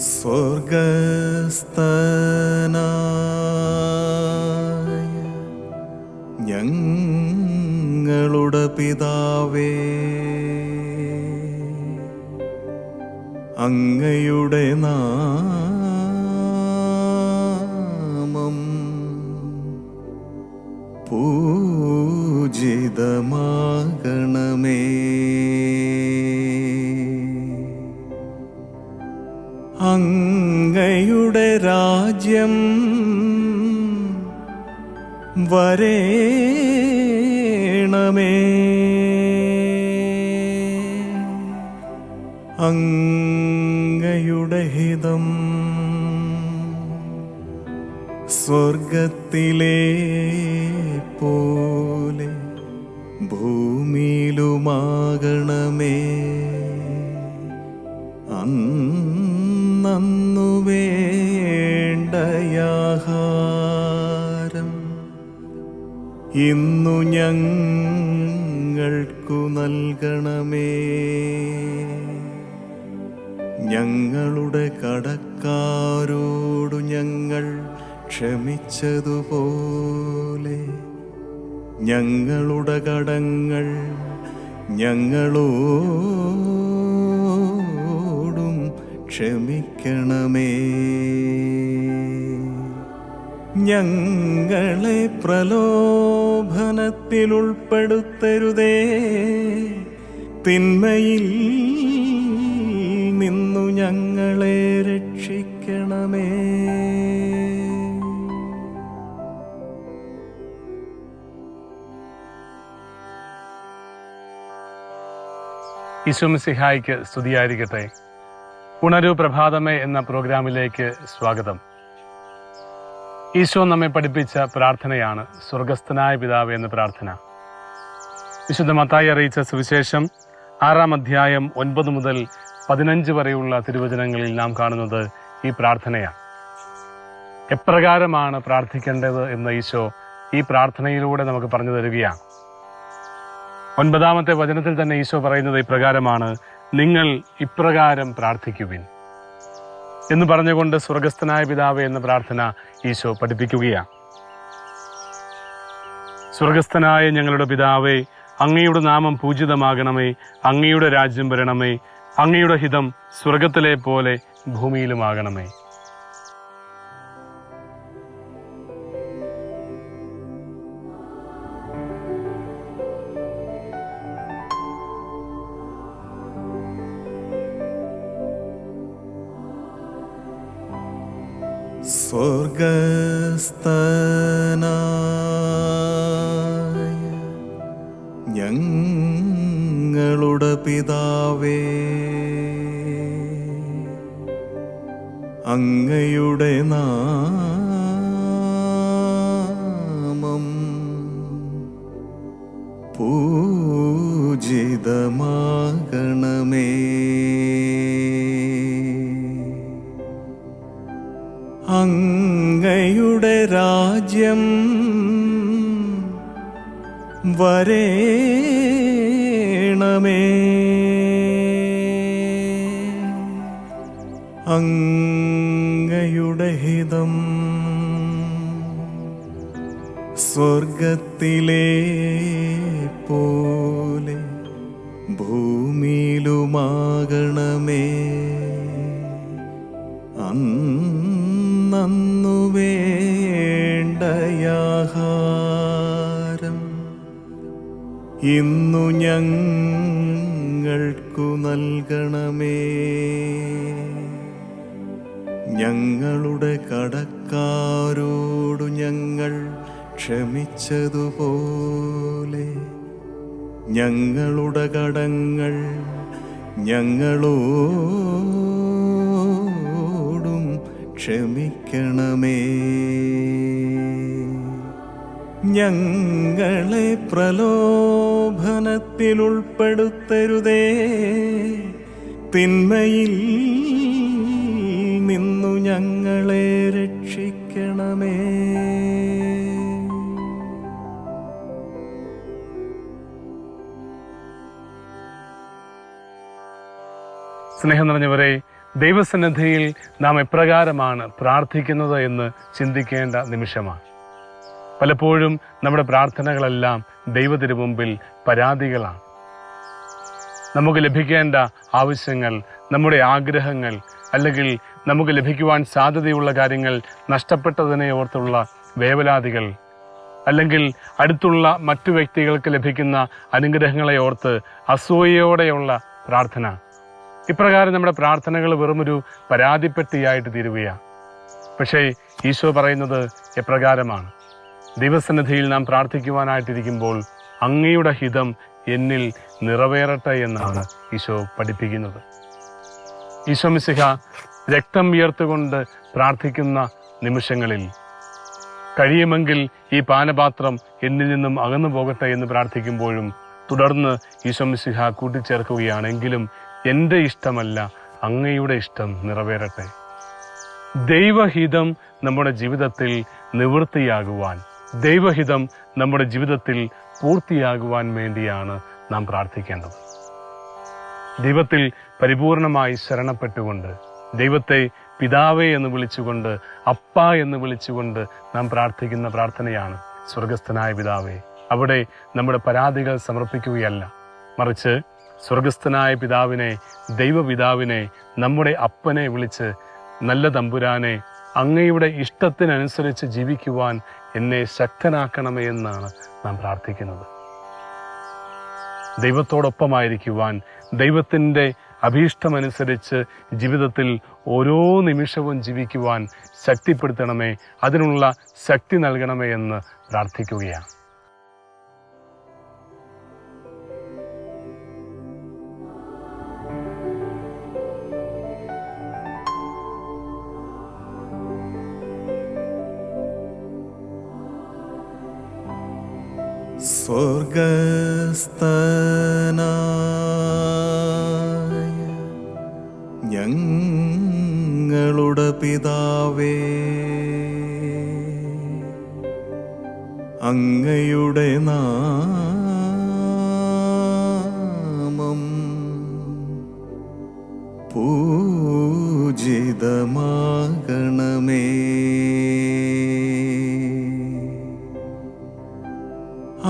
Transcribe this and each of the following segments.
സ്വർഗസ്ഥനായ ഞങ്ങളുടെ പിതാവേ, അങ്ങയുടെ നാമം പൂജിതമാകണമേ. അങ്ങയുടെ രാജ്യം വരേണമേ. അങ്ങയുടെ ഹിതം സ്വർഗത്തിലെ പോലെ ഭൂമിയിലുമാകണമേ. അന്നു വേണ്ടയാഹാരം ഇന്നു ഞങ്ങൾക്കു നൽകണമേ. ഞങ്ങളുടെ കടക്കാരോടു ഞങ്ങൾ ക്ഷമിച്ചതുപോലെ ഞങ്ങളുടെ കടങ്ങൾ ഞങ്ങളോടും ക്ഷമിക്കണമേ. ഞങ്ങളെ പ്രലോഭനത്തിൽ ഉൾപ്പെടുത്തരുതേ, തിന്മയിൽ നിന്നു ഞങ്ങളെ രക്ഷിക്കണമേ. ഈശോ മിശിഹായ്ക്ക് സ്തുതിയായിരിക്കട്ടെ. ഉണരൂ പ്രഭാതമേ എന്ന പ്രോഗ്രാമിലേക്ക് സ്വാഗതം. ഈശോ നമ്മെ പഠിപ്പിച്ച പ്രാർത്ഥനയാണ് സ്വർഗസ്ഥനായ പിതാവേ എന്ന പ്രാർത്ഥന. വിശുദ്ധ മത്തായി അറിയിച്ച സുവിശേഷം 6-ാം അധ്യായം 9 മുതൽ 15 വരെയുള്ള തിരുവചനങ്ങളിൽ നാം കാണുന്നത് ഈ പ്രാർത്ഥനയാണ്. എപ്രകാരമാണ് പ്രാർത്ഥിക്കേണ്ടത് എന്ന് ഈശോ ഈ പ്രാർത്ഥനയിലൂടെ നമുക്ക് പറഞ്ഞു തരികയാണ്. 9-ാമത്തെ വചനത്തിൽ തന്നെ ഈശോ പറയുന്നത് ഇപ്രകാരമാണ്: നിങ്ങൾ ഇപ്രകാരം പ്രാർത്ഥിക്കുവിൻ എന്ന് പറഞ്ഞുകൊണ്ട് സ്വർഗസ്ഥനായ പിതാവേ എന്ന പ്രാർത്ഥന ഈശോ പഠിപ്പിക്കുകയാണ്. സ്വർഗസ്ഥനായ ഞങ്ങളുടെ പിതാവേ, അങ്ങയുടെ നാമം പൂജിതമാകണമേ. അങ്ങയുടെ രാജ്യം വരണമേ. അങ്ങയുടെ ഹിതം സ്വർഗത്തിലെ പോലെ ഭൂമിയിലുമാകണമേ. സ്വർഗസ്ഥനായ ഞങ്ങളുടെ പിതാവേ, അങ്ങയുടെ നാമം പൂജിതമാകണമേ. അങ്ങയുടെ രാജ്യം വരേണമേ. അങ്ങയുടെ ഹിതം സ്വർഗത്തിലെ പോലെ ഭൂമിയിലുമാകണമേ. അന്നു വേണ്ടയാഹാരം ഇന്നു ഞങ്ങൾക്കു നൽകണമേ. ഞങ്ങളുടെ കടക്കാരോടു ഞങ്ങൾ ക്ഷമിച്ചതുപോലെ ഞങ്ങളുടെ കടങ്ങൾ ഞങ്ങളോടും ക്ഷമിക്കണമേ. ഞങ്ങളെ പ്രലോഭനത്തിൽ ഉൾപ്പെടുത്തരുതേ, തിന്മയിൽ നിന്നു ഞങ്ങളെ രക്ഷിക്കണമേ. സ്നേഹം നിറഞ്ഞവരെ, ദൈവസന്നിധിയിൽ നാം എപ്രകാരമാണ് പ്രാർത്ഥിക്കുന്നത് എന്ന് ചിന്തിക്കേണ്ട നിമിഷമാണ്. പലപ്പോഴും നമ്മുടെ പ്രാർത്ഥനകളെല്ലാം ദൈവത്തിനു പരാതികളാണ്. നമുക്ക് ലഭിക്കേണ്ട ആവശ്യങ്ങൾ, നമ്മുടെ ആഗ്രഹങ്ങൾ, അല്ലെങ്കിൽ നമുക്ക് ലഭിക്കുവാൻ സാധ്യതയുള്ള കാര്യങ്ങൾ നഷ്ടപ്പെട്ടതിനെ ഓർത്തുള്ള വേവലാതികൾ, അല്ലെങ്കിൽ അടുത്തുള്ള മറ്റു വ്യക്തികൾക്ക് ലഭിക്കുന്ന അനുഗ്രഹങ്ങളെ ഓർത്ത് അസൂയയോടെയുള്ള പ്രാർത്ഥന. ഇപ്രകാരം നമ്മുടെ പ്രാർത്ഥനകൾ വെറുമൊരു പരാതിപ്പെട്ടിയായിട്ട് തീരുകയാണ്. പക്ഷേ ഈശോ പറയുന്നത് എപ്രകാരമാണ്? ദൈവസന്നിധിയിൽ നാം പ്രാർത്ഥിക്കുവാനായിട്ടിരിക്കുമ്പോൾ അങ്ങയുടെ ഹിതം എന്നിൽ നിറവേറട്ടെ എന്നാണ് ഈശോ പഠിപ്പിക്കുന്നത്. ഈശോ മിശിഹ രക്തം വിയർത്തുകൊണ്ട് പ്രാർത്ഥിക്കുന്ന നിമിഷങ്ങളിൽ കഴിയുമെങ്കിൽ ഈ പാനപാത്രം എന്നിൽ നിന്നും അകന്നു പോകട്ടെ എന്ന് പ്രാർത്ഥിക്കുമ്പോഴും തുടർന്ന് ഈശോ മിശിഹ കൂട്ടിച്ചേർക്കുകയാണെങ്കിലും എൻ്റെ ഇഷ്ടമല്ല അങ്ങയുടെ ഇഷ്ടം നിറവേറട്ടെ. ദൈവഹിതം നമ്മുടെ ജീവിതത്തിൽ നിവൃത്തിയാകുവാൻ, ദൈവഹിതം നമ്മുടെ ജീവിതത്തിൽ പൂർത്തിയാകുവാൻ വേണ്ടിയാണ് നാം പ്രാർത്ഥിക്കേണ്ടത്. ദൈവത്തിൽ പരിപൂർണമായി ശരണപ്പെട്ടുകൊണ്ട്, ദൈവത്തെ പിതാവേ എന്ന് വിളിച്ചുകൊണ്ട്, അപ്പ എന്ന് വിളിച്ചുകൊണ്ട് നാം പ്രാർത്ഥിക്കുന്ന പ്രാർത്ഥനയാണ് സ്വർഗസ്ഥനായ പിതാവേ. അവിടെ നമ്മുടെ പരാതികൾ സമർപ്പിക്കുകയല്ല, മറിച്ച് സ്വർഗസ്ഥനായ പിതാവിനെ, ദൈവപിതാവിനെ, നമ്മുടെ അപ്പനെ വിളിച്ച് നല്ല തമ്പുരാനെ, അങ്ങയുടെ ഇഷ്ടത്തിനനുസരിച്ച് ജീവിക്കുവാൻ എന്നെ ശക്തനാക്കണമേ എന്നാണ് നാം പ്രാർത്ഥിക്കുന്നത്. ദൈവത്തോടൊപ്പമായിരിക്കുവാൻ, ദൈവത്തിൻ്റെ അഭീഷ്ടമനുസരിച്ച് ജീവിതത്തിൽ ഓരോ നിമിഷവും ജീവിക്കുവാൻ ശക്തിപ്പെടുത്തണമേ, അതിനുള്ള ശക്തി നൽകണമേ എന്ന് പ്രാർത്ഥിക്കുകയാണ്. സ്വർഗസ്ഥനായ ഞങ്ങളുടെ പിതാവേ, അങ്ങയുടെ നാമം പൂജിതമാകണമേ.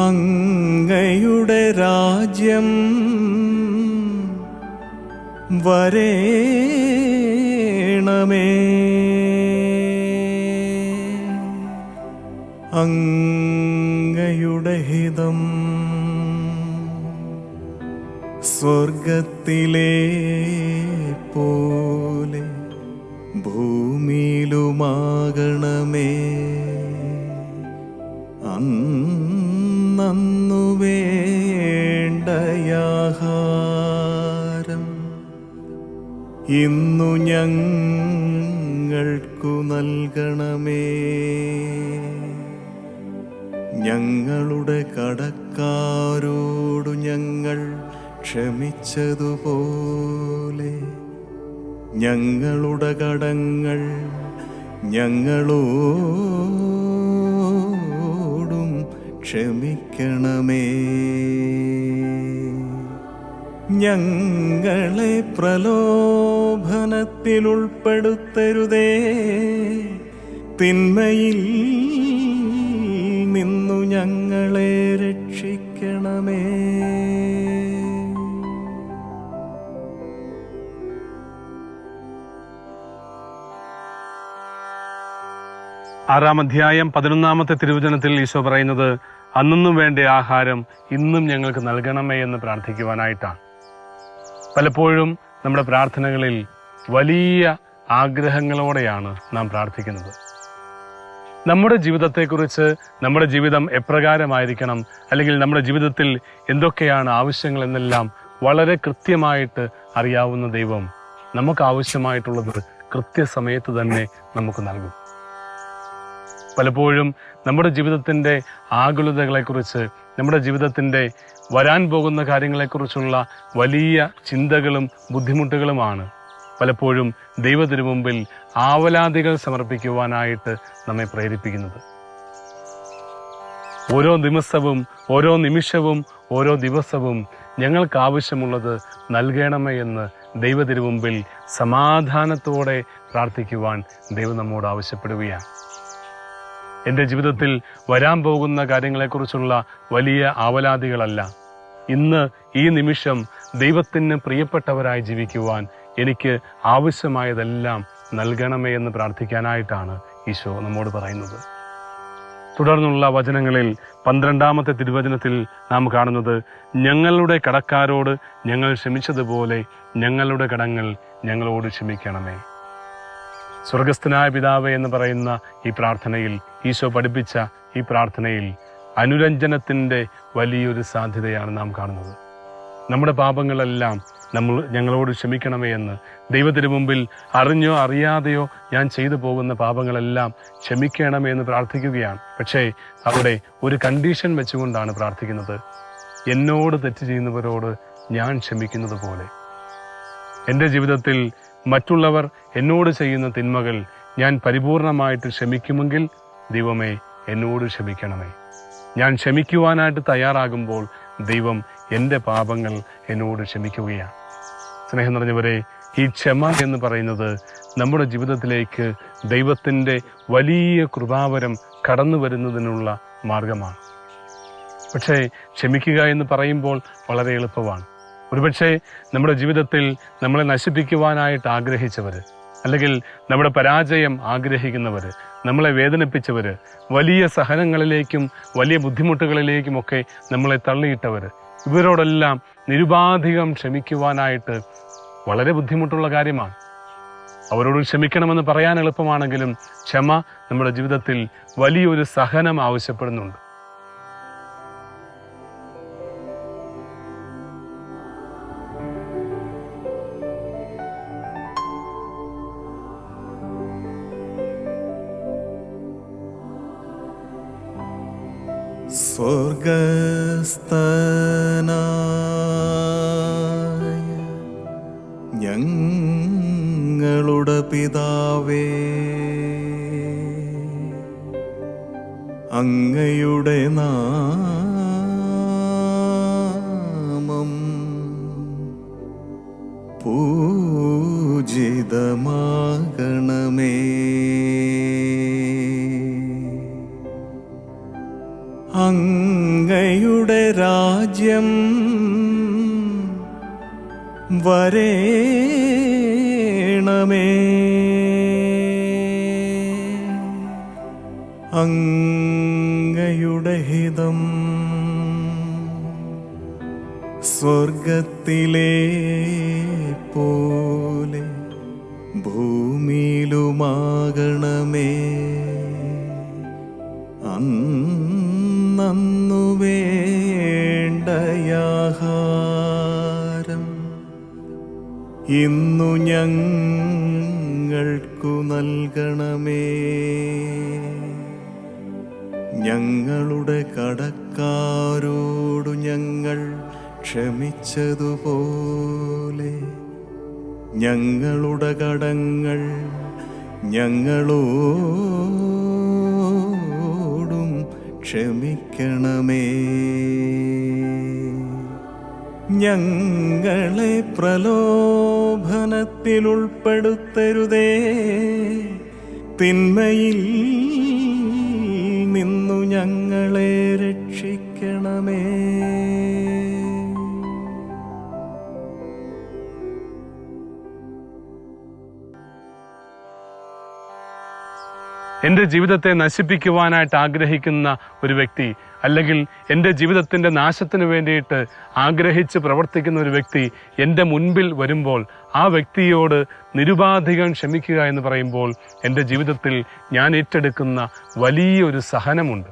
അങ്ങയുടെ രാജ്യം വരേണമേ. അങ്ങയുടെ ഹിതം സ്വർഗത്തിലെ പോലെ ഭൂമിയിലുമാകണമേ. അന്നു വേണ്ടയാഹാരം ഇന്നു ഞങ്ങൾക്കു നൽകണമേ. ഞങ്ങളുടെ കടക്കാരോടു ഞങ്ങൾ ക്ഷമിച്ചതുപോലെ ഞങ്ങളുടെ കടങ്ങൾ ഞങ്ങളോടും ക്ഷമിക്കണമേ. ഞങ്ങളെ പ്രലോഭനത്തിൽ ഉൾപ്പെടുത്തരുതേ, തിന്മയിൽ നിന്നു ഞങ്ങളെ രക്ഷിക്കണമേ. ആറാം അധ്യായം 11-ാമത്തെ തിരുവചനത്തിൽ ഈശോ പറയുന്നത് അന്നും വേണ്ട ആഹാരം ഇന്നും ഞങ്ങൾക്ക് നൽകണമേ എന്ന് പ്രാർത്ഥിക്കുവാനായിട്ടാണ്. പലപ്പോഴും നമ്മുടെ പ്രാർത്ഥനകളിൽ വലിയ ആഗ്രഹങ്ങളോടെയാണ് നാം പ്രാർത്ഥിക്കുന്നത്. നമ്മുടെ ജീവിതത്തെക്കുറിച്ച്, നമ്മുടെ ജീവിതം എപ്രകാരമായിരിക്കണം, അല്ലെങ്കിൽ നമ്മുടെ ജീവിതത്തിൽ എന്തൊക്കെയാണ് ആവശ്യങ്ങൾ എന്നെല്ലാം വളരെ കൃത്യമായിട്ട് അറിയാവുന്ന ദൈവം നമുക്ക് ആവശ്യമായിട്ടുള്ളത് കൃത്യസമയത്ത് തന്നെ നമുക്ക് നൽകും. പലപ്പോഴും നമ്മുടെ ജീവിതത്തിൻ്റെ ആകുലതകളെക്കുറിച്ച്, നമ്മുടെ ജീവിതത്തിൻ്റെ വരാൻ പോകുന്ന കാര്യങ്ങളെക്കുറിച്ചുള്ള വലിയ ചിന്തകളും ബുദ്ധിമുട്ടുകളുമാണ് പലപ്പോഴും ദൈവത്തിനു മുമ്പിൽ ആവലാതികൾ സമർപ്പിക്കുവാനായിട്ട് നമ്മെ പ്രേരിപ്പിക്കുന്നത്. ഓരോ ദിവസവും, ഓരോ നിമിഷവും, ഓരോ ദിവസവും ഞങ്ങൾക്ക് ആവശ്യമുള്ളത് നൽകണമേ എന്ന് ദൈവത്തിരുമുമ്പിൽ സമാധാനത്തോടെ പ്രാർത്ഥിക്കുവാൻ ദൈവം നമ്മോട് ആവശ്യപ്പെടുകയാണ്. എൻ്റെ ജീവിതത്തിൽ വരാൻ പോകുന്ന കാര്യങ്ങളെക്കുറിച്ചുള്ള വലിയ ആവലാതികളല്ല, ഇന്ന് ഈ നിമിഷം ദൈവത്തിന് പ്രിയപ്പെട്ടവരായി ജീവിക്കുവാൻ എനിക്ക് ആവശ്യമായതെല്ലാം നൽകണമേ എന്ന് പ്രാർത്ഥിക്കാനായിട്ടാണ് ഈശോ നമ്മോട് പറയുന്നത്. തുടർന്നുള്ള വചനങ്ങളിൽ 12-ാമത്തെ തിരുവചനത്തിൽ നാം കാണുന്നത്, ഞങ്ങളുടെ കടക്കാരോട് ഞങ്ങൾ ക്ഷമിച്ചതുപോലെ ഞങ്ങളുടെ കടങ്ങൾ ഞങ്ങളോട് ക്ഷമിക്കണമേ. സ്വർഗസ്ഥനായ പിതാവേ എന്ന് പറയുന്ന ഈ പ്രാർത്ഥനയിൽ, ഈശോ പഠിപ്പിച്ച ഈ പ്രാർത്ഥനയിൽ അനുരഞ്ജനത്തിൻ്റെ വലിയൊരു സാധ്യതയാണ് നാം കാണുന്നത്. നമ്മുടെ പാപങ്ങളെല്ലാം ഞങ്ങളോട് ക്ഷമിക്കണമേ എന്ന് ദൈവത്തിന് മുമ്പിൽ അറിഞ്ഞോ അറിയാതെയോ ഞാൻ ചെയ്തു പോകുന്ന പാപങ്ങളെല്ലാം ക്ഷമിക്കണമേ എന്ന് പ്രാർത്ഥിക്കുകയാണ്. പക്ഷേ അവിടെ ഒരു കണ്ടീഷൻ വെച്ചുകൊണ്ടാണ് പ്രാർത്ഥിക്കുന്നത്, എന്നോട് തെറ്റ് ചെയ്യുന്നവരോട് ഞാൻ ക്ഷമിക്കുന്നത് പോലെ. എൻ്റെ ജീവിതത്തിൽ മറ്റുള്ളവർ എന്നോട് ചെയ്യുന്ന തിന്മകൾ ഞാൻ പരിപൂർണമായിട്ട് ക്ഷമിക്കുമെങ്കിൽ ദൈവമേ എന്നോട് ക്ഷമിക്കണമേ. ഞാൻ ക്ഷമിക്കുവാനായിട്ട് തയ്യാറാകുമ്പോൾ ദൈവം എൻ്റെ പാപങ്ങൾ എന്നോട് ക്ഷമിക്കുകയാണ്. സ്നേഹം നിറഞ്ഞവരെ, ഈ ക്ഷമ എന്ന് പറയുന്നത് നമ്മുടെ ജീവിതത്തിലേക്ക് ദൈവത്തിൻ്റെ വലിയ കൃപാവരം കടന്നു വരുന്നതിനുള്ള മാർഗമാണ്. പക്ഷേ ക്ഷമിക്കുക എന്ന് പറയുമ്പോൾ വളരെ എളുപ്പമാണ്. ഒരുപക്ഷെ നമ്മുടെ ജീവിതത്തിൽ നമ്മളെ നശിപ്പിക്കുവാനായിട്ട് ആഗ്രഹിച്ചവർ, അല്ലെങ്കിൽ നമ്മുടെ പരാജയം ആഗ്രഹിക്കുന്നവർ, നമ്മളെ വേദനിപ്പിച്ചവർ, വലിയ സഹനങ്ങളിലേക്കും വലിയ ബുദ്ധിമുട്ടുകളിലേക്കുമൊക്കെ നമ്മളെ തള്ളിയിട്ടവർ, ഇവരോടെല്ലാം നിരുപാധികം ക്ഷമിക്കുവാനായിട്ട് വളരെ ബുദ്ധിമുട്ടുള്ള കാര്യമാണ്. അവരോട് ക്ഷമിക്കണമെന്ന് പറയാൻ എളുപ്പമാണെങ്കിലും ക്ഷമ നമ്മുടെ ജീവിതത്തിൽ വലിയൊരു സഹനം ആവശ്യപ്പെടുന്നുണ്ട്. സ്വർഗസ്ഥനായ ഞങ്ങളുടെ പിതാവേ, അങ്ങയുടെ നാമം പൂജിതമാകണമേ. അങ്ങയുടെ രാജ്യം വരേണമേ. അങ്ങയുടെ ഹിതം സ്വർഗത്തിലെ പോലെ ഭൂമിയിലുമാകണമേ. അന്നു വേണ്ടയാഹാരം ഇന്നു ഞങ്ങൾക്കു നൽകണമേ. ഞങ്ങളുടെ കടക്കാരോടു ഞങ്ങൾ ക്ഷമിച്ചതുപോലെ ഞങ്ങളുടെ കടങ്ങൾ ഞങ്ങളോടും ക്ഷമിക്കണമേ. ഞങ്ങളെ പ്രലോഭനത്തിൽ ഉൾപ്പെടുത്തരുതേ, തിന്മയിൽ നിന്നു ഞങ്ങളെ രക്ഷിക്കണമേ. എൻ്റെ ജീവിതത്തെ നശിപ്പിക്കുവാനായിട്ട് ആഗ്രഹിക്കുന്ന ഒരു വ്യക്തി, അല്ലെങ്കിൽ എൻ്റെ ജീവിതത്തിൻ്റെ നാശത്തിന് വേണ്ടിയിട്ട് ആഗ്രഹിച്ച് പ്രവർത്തിക്കുന്ന ഒരു വ്യക്തി എൻ്റെ മുൻപിൽ വരുമ്പോൾ ആ വ്യക്തിയോട് നിരുപാധികം ക്ഷമിക്കുക എന്ന് പറയുമ്പോൾ എൻ്റെ ജീവിതത്തിൽ ഞാൻ ഏറ്റെടുക്കുന്ന വലിയൊരു സഹനമുണ്ട്.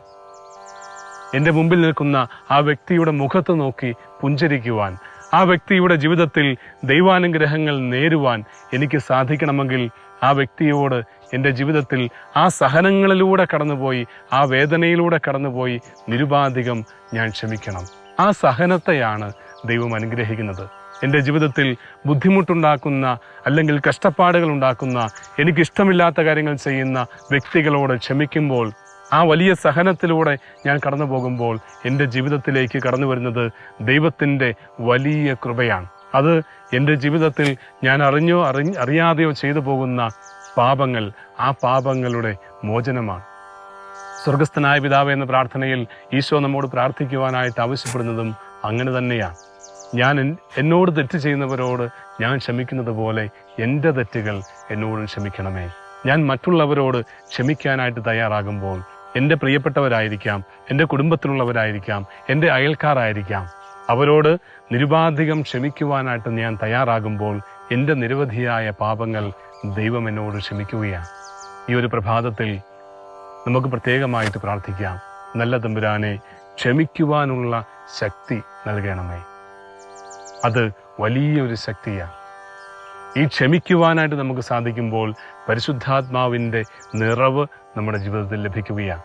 എൻ്റെ മുമ്പിൽ നിൽക്കുന്ന ആ വ്യക്തിയുടെ മുഖത്ത് നോക്കി പുഞ്ചിരിക്കുവാൻ, ആ വ്യക്തിയുടെ ജീവിതത്തിൽ ദൈവാനുഗ്രഹങ്ങൾ നേരുവാൻ എനിക്ക് സാധിക്കണമെങ്കിൽ ആ വ്യക്തിയോട് എൻ്റെ ജീവിതത്തിൽ ആ സഹനങ്ങളിലൂടെ കടന്നുപോയി, ആ വേദനയിലൂടെ കടന്നുപോയി നിരുപാധികം ഞാൻ ക്ഷമിക്കണം. ആ സഹനത്തെയാണ് ദൈവം അനുഗ്രഹിക്കുന്നത്. എൻ്റെ ജീവിതത്തിൽ ബുദ്ധിമുട്ടുണ്ടാക്കുന്ന, അല്ലെങ്കിൽ കഷ്ടപ്പാടുകൾ ഉണ്ടാക്കുന്ന, എനിക്കിഷ്ടമില്ലാത്ത കാര്യങ്ങൾ ചെയ്യുന്ന വ്യക്തികളോട് ക്ഷമിക്കുമ്പോൾ, ആ വലിയ സഹനത്തിലൂടെ ഞാൻ കടന്നു പോകുമ്പോൾ എൻ്റെ ജീവിതത്തിലേക്ക് കടന്നു വരുന്നത് ദൈവത്തിൻ്റെ വലിയ കൃപയാണ്. അത് എൻ്റെ ജീവിതത്തിൽ ഞാൻ അറിഞ്ഞോ അറിയാതെയോ ചെയ്തു പോകുന്ന പാപങ്ങൾ, ആ പാപങ്ങളുടെ മോചനമാണ്. സ്വർഗസ്ഥനായ പിതാവേ എന്ന പ്രാർത്ഥനയിൽ ഈശോ നമ്മോട് പ്രാർത്ഥിക്കുവാനായിട്ട് ആവശ്യപ്പെടുന്നതും അങ്ങനെ തന്നെയാണ്. ഞാൻ എന്നോട് തെറ്റ് ചെയ്യുന്നവരോട് ഞാൻ ക്ഷമിക്കുന്നത് പോലെ എൻ്റെ തെറ്റുകൾ എന്നോടും ക്ഷമിക്കണമേ. ഞാൻ മറ്റുള്ളവരോട് ക്ഷമിക്കാനായിട്ട് തയ്യാറാകുമ്പോൾ, എൻ്റെ പ്രിയപ്പെട്ടവരായിരിക്കാം, എൻ്റെ കുടുംബത്തിലുള്ളവരായിരിക്കാം, എൻ്റെ അയൽക്കാരായിരിക്കാം, അവരോട് നിരുപാധികം ക്ഷമിക്കുവാനായിട്ട് ഞാൻ തയ്യാറാകുമ്പോൾ എൻ്റെ നിരവധിയായ പാപങ്ങൾ ദൈവം എന്നോട് ക്ഷമിക്കുകയാണ്. ഈ ഒരു പ്രഭാതത്തിൽ നമുക്ക് പ്രത്യേകമായിട്ട് പ്രാർത്ഥിക്കാം. നല്ല തമ്പുരാനെ, ക്ഷമിക്കുവാനുള്ള ശക്തി നൽകണമേ. അത് വലിയൊരു ശക്തിയാണ്. ഈ ക്ഷമിക്കുവാനായിട്ട് നമുക്ക് സാധിക്കുമ്പോൾ പരിശുദ്ധാത്മാവിൻ്റെ നിറവ് നമ്മുടെ ജീവിതത്തിൽ ലഭിക്കുകയാണ്.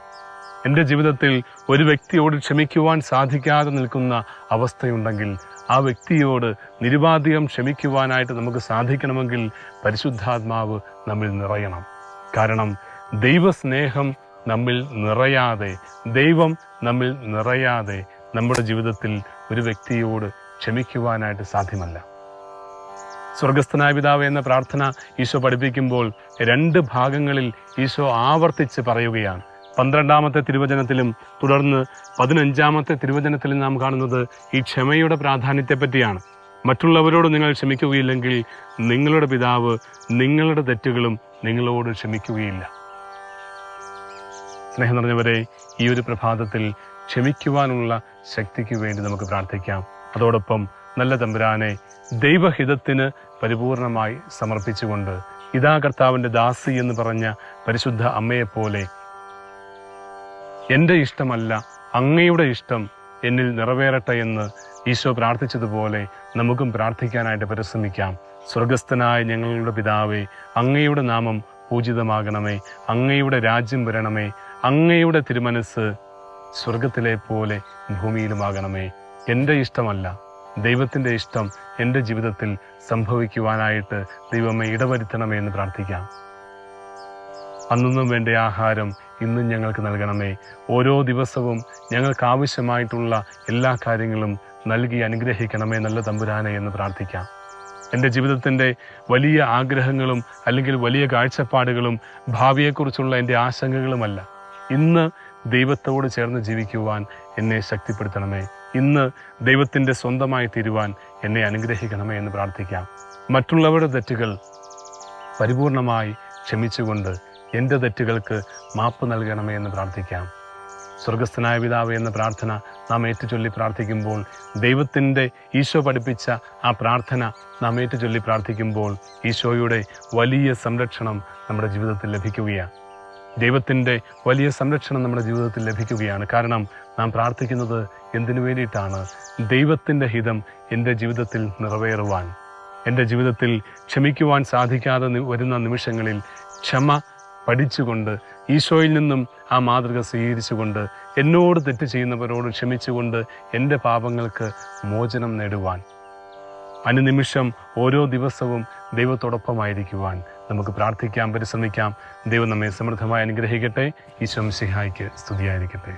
എൻ്റെ ജീവിതത്തിൽ ഒരു വ്യക്തിയോട് ക്ഷമിക്കുവാൻ സാധിക്കാതെ നിൽക്കുന്ന അവസ്ഥയുണ്ടെങ്കിൽ ആ വ്യക്തിയോട് നിരുപാധികം ക്ഷമിക്കുവാനായിട്ട് നമുക്ക് സാധിക്കണമെങ്കിൽ പരിശുദ്ധാത്മാവ് നമ്മിൽ നിറയണം. കാരണം ദൈവസ്നേഹം നമ്മിൽ നിറയാതെ, ദൈവം നമ്മിൽ നിറയാതെ നമ്മുടെ ജീവിതത്തിൽ ഒരു വ്യക്തിയോട് ക്ഷമിക്കുവാനായിട്ട് സാധ്യമല്ല. സ്വർഗസ്ഥനായ പിതാവേ എന്ന പ്രാർത്ഥന ഈശോ പഠിപ്പിക്കുമ്പോൾ 2 ഭാഗങ്ങളിൽ ഈശോ ആവർത്തിച്ച് പറയുകയാണ്. 12-ാമത്തെ തിരുവചനത്തിലും തുടർന്ന് 15-ാമത്തെ തിരുവചനത്തിലും നാം കാണുന്നത് ഈ ക്ഷമയുടെ പ്രാധാന്യത്തെപ്പറ്റിയാണ്. മറ്റുള്ളവരോട് നിങ്ങൾ ക്ഷമിക്കുകയില്ലെങ്കിൽ നിങ്ങളുടെ പിതാവ് നിങ്ങളുടെ തെറ്റുകളും നിങ്ങളോട് ക്ഷമിക്കുകയില്ല. സ്നേഹം നിറഞ്ഞവരെ, ഈ ഒരു പ്രഭാതത്തിൽ ക്ഷമിക്കുവാനുള്ള ശക്തിക്ക് വേണ്ടി നമുക്ക് പ്രാർത്ഥിക്കാം. അതോടൊപ്പം നല്ല തമ്പുരാനെ ദൈവഹിതത്തിന് പരിപൂർണമായി സമർപ്പിച്ചുകൊണ്ട്, ഇതാ കർത്താവിൻ്റെ ദാസി എന്ന് പറഞ്ഞ പരിശുദ്ധ അമ്മയെപ്പോലെ എൻ്റെ ഇഷ്ടമല്ല അങ്ങയുടെ ഇഷ്ടം എന്നിൽ നിറവേറട്ടെ എന്ന് ഈശോ പ്രാർത്ഥിച്ചതുപോലെ നമുക്കും പ്രാർത്ഥിക്കാനായിട്ട് പരിശ്രമിക്കാം. സ്വർഗസ്ഥനായ ഞങ്ങളുടെ പിതാവേ, അങ്ങയുടെ നാമം പൂജിതമാകണമേ, അങ്ങയുടെ രാജ്യം വരണമേ, അങ്ങയുടെ തിരുമനസ് സ്വർഗത്തിലെ പോലെ ഭൂമിയിലുമാകണമേ. എൻ്റെ ഇഷ്ടമല്ല, ദൈവത്തിൻ്റെ ഇഷ്ടം എൻ്റെ ജീവിതത്തിൽ സംഭവിക്കുവാനായിട്ട് ദൈവമേ ഇടവരുത്തണമേ എന്ന് പ്രാർത്ഥിക്കാം. അന്നും വേണ്ട ആഹാരം ഇന്നും ഞങ്ങൾക്ക് നൽകണമേ. ഓരോ ദിവസവും ഞങ്ങൾക്ക് ആവശ്യമായിട്ടുള്ള എല്ലാ കാര്യങ്ങളും നൽകി അനുഗ്രഹിക്കണമേ നല്ല തമ്പുരാനെ എന്ന് പ്രാർത്ഥിക്കാം. എൻ്റെ ജീവിതത്തിൻ്റെ വലിയ ആഗ്രഹങ്ങളും അല്ലെങ്കിൽ വലിയ കാഴ്ചപ്പാടുകളും ഭാവിയെക്കുറിച്ചുള്ള എൻ്റെ ആശങ്കകളുമല്ല. ഇന്ന് ദൈവത്തോട് ചേർന്ന് ജീവിക്കുവാൻ എന്നെ ശക്തിപ്പെടുത്തണമേ. ഇന്ന് ദൈവത്തിൻ്റെ സ്വന്തമായി തീരുവാൻ എന്നെ അനുഗ്രഹിക്കണമേ എന്ന് പ്രാർത്ഥിക്കാം. മറ്റുള്ളവരുടെ തെറ്റുകൾ പരിപൂർണമായി ക്ഷമിച്ചുകൊണ്ട് എൻ്റെ തെറ്റുകൾക്ക് മാപ്പ് നൽകണമേ എന്ന് പ്രാർത്ഥിക്കാം. സ്വർഗസ്ഥനായ പിതാവേ എന്ന പ്രാർത്ഥന നാം ഏറ്റുചൊല്ലി പ്രാർത്ഥിക്കുമ്പോൾ, ദൈവത്തിൻ്റെ ഈശോ പഠിപ്പിച്ച ആ പ്രാർത്ഥന നാം ഏറ്റുചൊല്ലി പ്രാർത്ഥിക്കുമ്പോൾ ഈശോയുടെ വലിയ സംരക്ഷണം നമ്മുടെ ജീവിതത്തിൽ ലഭിക്കുകയാണ്. ദൈവത്തിൻ്റെ വലിയ സംരക്ഷണം നമ്മുടെ ജീവിതത്തിൽ ലഭിക്കുകയാണ്. കാരണം നാം പ്രാർത്ഥിക്കുന്നത് എന്തിനു വേണ്ടിയിട്ടാണ്? ദൈവത്തിൻ്റെ ഹിതം എൻ്റെ ജീവിതത്തിൽ നിറവേറുവാൻ. എൻ്റെ ജീവിതത്തിൽ ക്ഷമിക്കുവാൻ സാധിക്കാതെ വരുന്ന നിമിഷങ്ങളിൽ ക്ഷമ പഠിച്ചുകൊണ്ട്, ഈശോയിൽ നിന്നും ആ മാതൃക സ്വീകരിച്ചുകൊണ്ട്, എന്നോട് തെറ്റ് ചെയ്യുന്നവരോട് ക്ഷമിച്ചുകൊണ്ട് എൻ്റെ പാപങ്ങൾക്ക് മോചനം നേടുവാൻ, അനുനിമിഷം ഓരോ ദിവസവും ദൈവത്തോടൊപ്പമായിരിക്കുവാൻ നമുക്ക് പ്രാർത്ഥിക്കാം, പരിശ്രമിക്കാം. ദൈവം നമ്മെ സമൃദ്ധമായി അനുഗ്രഹിക്കട്ടെ. ഈശോ മിശിഹായ്ക്ക് സ്തുതിയായിരിക്കട്ടെ.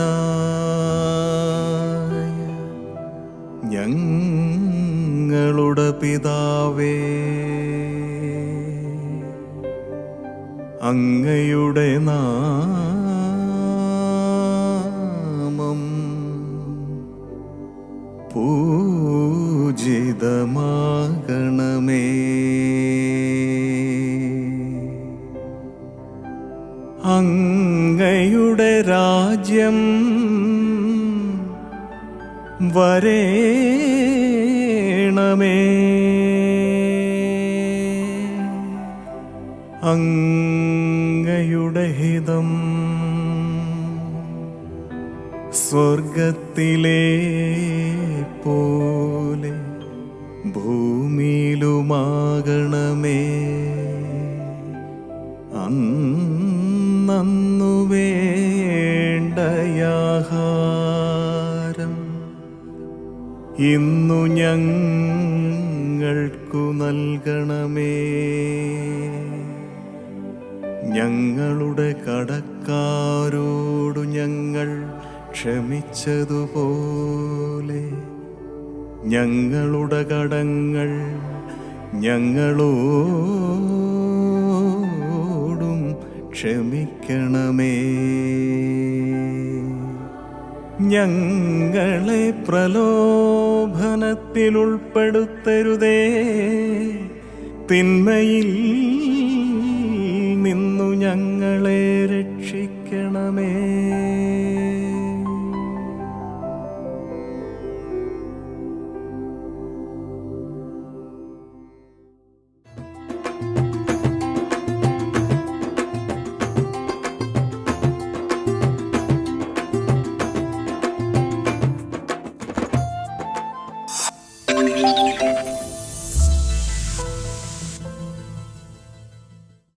സ്വർഗസ്ഥനായ ഞങ്ങളുടെ പിതാവേ, അങ്ങയുടെ നാമം പൂജിതമാകണമേ. അങ്ങയുടെ രാജ്യം വരേണമേ. അങ്ങയുടെ ഹിതം സ്വർഗത്തിലെ പോലെ ഭൂമിയിലുമാകണമേ. അന്നു വേണ്ടയാഹാരം ഇന്നു ഞങ്ങൾക്കു നൽകണമേ. ഞങ്ങളുടെ കടക്കാരോടു ഞങ്ങൾ ക്ഷമിച്ചതുപോലെ ഞങ്ങളുടെ കടങ്ങൾ ഞങ്ങളോടും ക്ഷമിക്കണമേ. ഞങ്ങളെ പ്രലോഭനത്തിൽ ഉൾപ്പെടുത്തരുതേ, തിന്മയിൽ നിന്നു ഞങ്ങളെ രക്ഷിക്കണമേ.